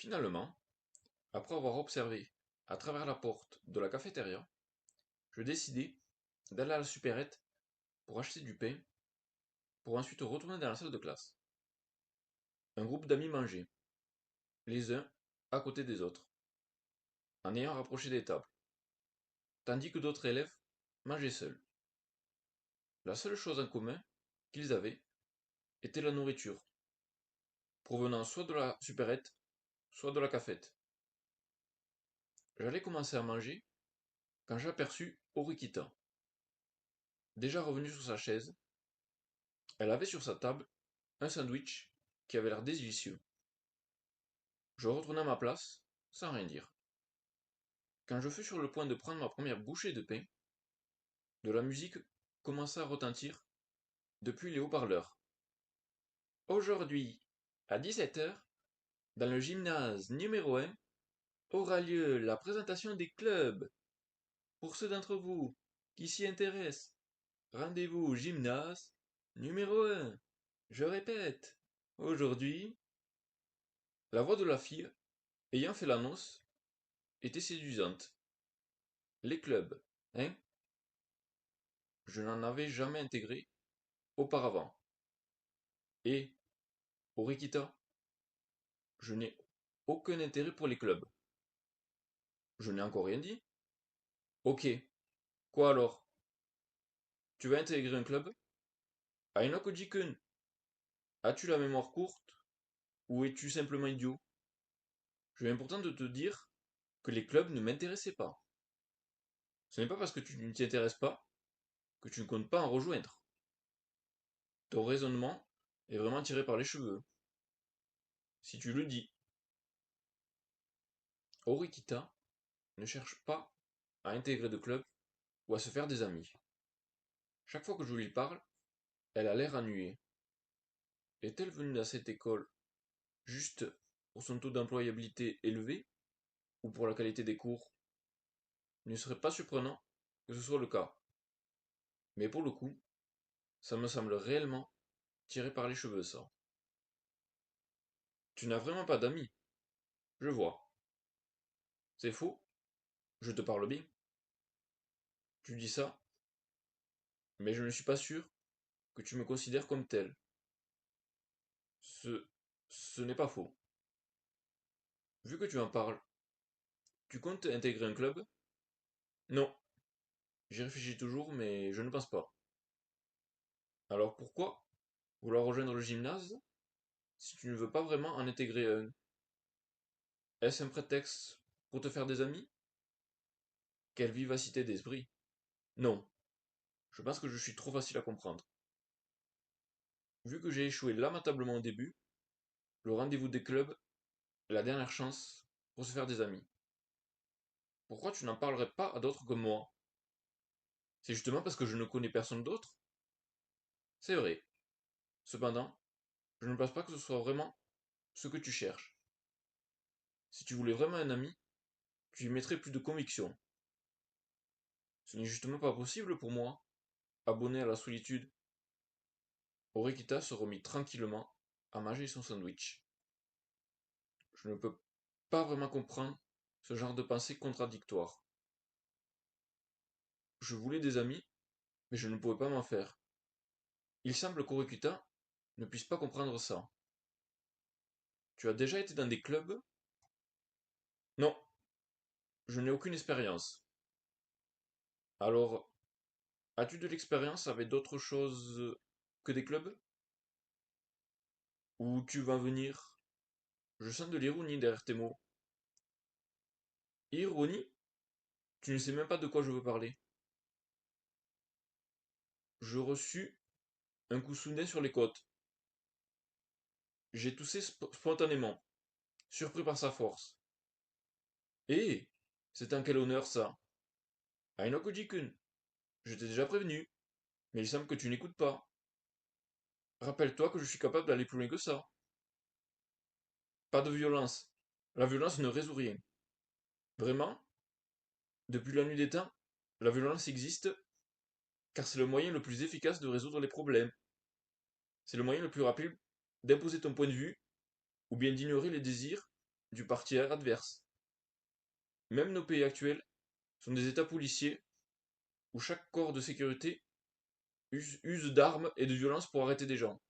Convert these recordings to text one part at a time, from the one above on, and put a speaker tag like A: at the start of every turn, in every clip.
A: Finalement, après avoir observé à travers la porte de la cafétéria, je décidai d'aller à la supérette pour acheter du pain, pour ensuite retourner dans la salle de classe. Un groupe d'amis mangeait, les uns à côté des autres, en ayant rapproché des tables, tandis que d'autres élèves mangeaient seuls. La seule chose en commun qu'ils avaient était la nourriture, provenant soit de la supérette, soit de la cafette. J'allais commencer à manger quand j'aperçus Orikita. Déjà revenue sur sa chaise, elle avait sur sa table un sandwich qui avait l'air délicieux. Je retournai à ma place, sans rien dire. Quand je fus sur le point de prendre ma première bouchée de pain, de la musique commença à retentir depuis les haut-parleurs. Aujourd'hui, à 17 heures, dans le gymnase numéro 1, aura lieu la présentation des clubs. Pour ceux d'entre vous qui s'y intéressent, rendez-vous au gymnase numéro 1. Je répète, aujourd'hui, la voix de la fille, ayant fait l'annonce, était séduisante. Les clubs, hein? Je n'en avais jamais intégré auparavant. Et, Orikita, je n'ai aucun intérêt pour les clubs. Je n'ai encore rien dit. Ok, quoi alors? Tu vas intégrer un club? Ainokoji-kun, as-tu la mémoire courte ou es-tu simplement idiot? Je viens pourtant de te dire que les clubs ne m'intéressaient pas. Ce n'est pas parce que tu ne t'y intéresses pas que tu ne comptes pas en rejoindre. Ton raisonnement est vraiment tiré par les cheveux. Si tu le dis, Orikita ne cherche pas à intégrer de club ou à se faire des amis. Chaque fois que je lui parle, elle a l'air ennuyée. Est-elle venue à cette école juste pour son taux d'employabilité élevé ou pour la qualité des cours? Il ne serait pas surprenant que ce soit le cas. Mais pour le coup, ça me semble réellement tiré par les cheveux, ça. Tu n'as vraiment pas d'amis, je vois. C'est faux, je te parle bien. Tu dis ça, mais je ne suis pas sûr que tu me considères comme tel. Ce, ce n'est pas faux. Vu que tu en parles, tu comptes intégrer un club? Non, j'y réfléchis toujours, mais je ne pense pas. Alors pourquoi vouloir rejoindre le gymnase si tu ne veux pas vraiment en intégrer un? Est-ce un prétexte pour te faire des amis? Quelle vivacité d'esprit! Non, je pense que je suis trop facile à comprendre. Vu que j'ai échoué lamentablement au début, le rendez-vous des clubs est la dernière chance pour se faire des amis. Pourquoi tu n'en parlerais pas à d'autres comme moi? C'est justement parce que je ne connais personne d'autre? C'est vrai. Cependant, je ne pense pas que ce soit vraiment ce que tu cherches. Si tu voulais vraiment un ami, tu y mettrais plus de conviction. Ce n'est justement pas possible pour moi, abonné à la solitude. Orikita se remit tranquillement à manger son sandwich. Je ne peux pas vraiment comprendre ce genre de pensée contradictoire. Je voulais des amis, mais je ne pouvais pas m'en faire. Il semble qu'Orikuta ne puisse pas comprendre ça. Tu as déjà été dans des clubs? Non, je n'ai aucune expérience. Alors, as-tu de l'expérience avec d'autres choses que des clubs? Où tu vas venir? Je sens de l'ironie derrière tes mots. Ironie? Tu ne sais même pas de quoi je veux parler. Je reçus un coup soudain sur les côtes. J'ai toussé spontanément, surpris par sa force. Eh, c'est un quel honneur ça? Ainokoji-kun, je t'ai déjà prévenu, mais il semble que tu n'écoutes pas. Rappelle-toi que je suis capable d'aller plus loin que ça. Pas de violence. La violence ne résout rien. Vraiment, depuis la nuit des temps, la violence existe car c'est le moyen le plus efficace de résoudre les problèmes. C'est le moyen le plus rapide d'imposer ton point de vue ou bien d'ignorer les désirs du parti adverse. Même nos pays actuels sont des États policiers où chaque corps de sécurité use d'armes et de violence pour arrêter des gens.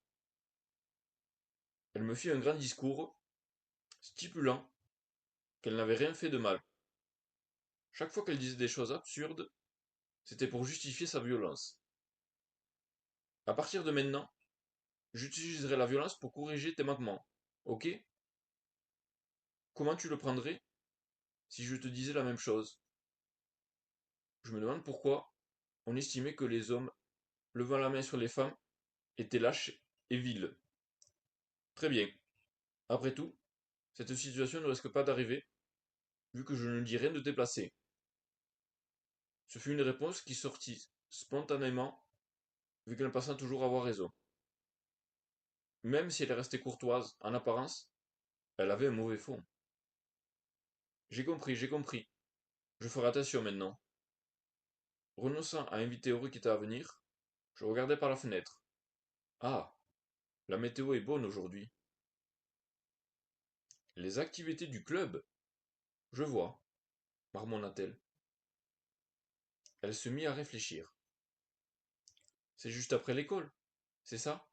A: Elle me fit un grand discours, stipulant qu'elle n'avait rien fait de mal. Chaque fois qu'elle disait des choses absurdes, c'était pour justifier sa violence. À partir de maintenant, j'utiliserai la violence pour corriger tes manquements. Ok? Comment tu le prendrais si je te disais la même chose? Je me demande pourquoi on estimait que les hommes levant la main sur les femmes étaient lâches et vils. Très bien. Après tout, cette situation ne risque pas d'arriver, vu que je ne dis rien de déplacé. Ce fut une réponse qui sortit spontanément, vu qu'elle pensait toujours avoir raison. Même si elle restait courtoise en apparence, elle avait un mauvais fond. J'ai compris, j'ai compris. Je ferai attention maintenant. Renonçant à inviter Eurykita à venir, je regardai par la fenêtre. Ah, la météo est bonne aujourd'hui. Les activités du club? Je vois, marmonna-t-elle. Elle se mit à réfléchir. C'est juste après l'école, c'est ça?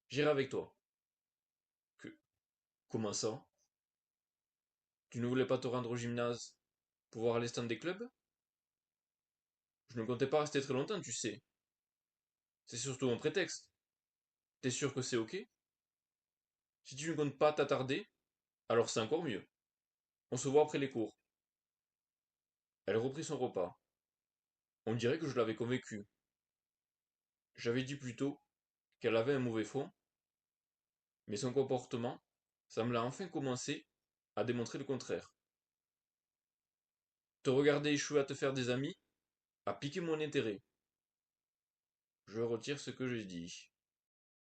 A: J'irai avec toi. Que... Comment ça? Tu ne voulais pas te rendre au gymnase pour voir les stands des clubs? Je ne comptais pas rester très longtemps, tu sais. C'est surtout un prétexte. T'es sûr que c'est ok? Si tu ne comptes pas t'attarder, alors c'est encore mieux. On se voit après les cours. Elle reprit son repas. On dirait que je l'avais convaincue. J'avais dit plus tôt qu'elle avait un mauvais fond, mais son comportement semblait enfin commencer à démontrer le contraire. Te regarder échouer à te faire des amis a piqué mon intérêt. Je retire ce que j'ai dit.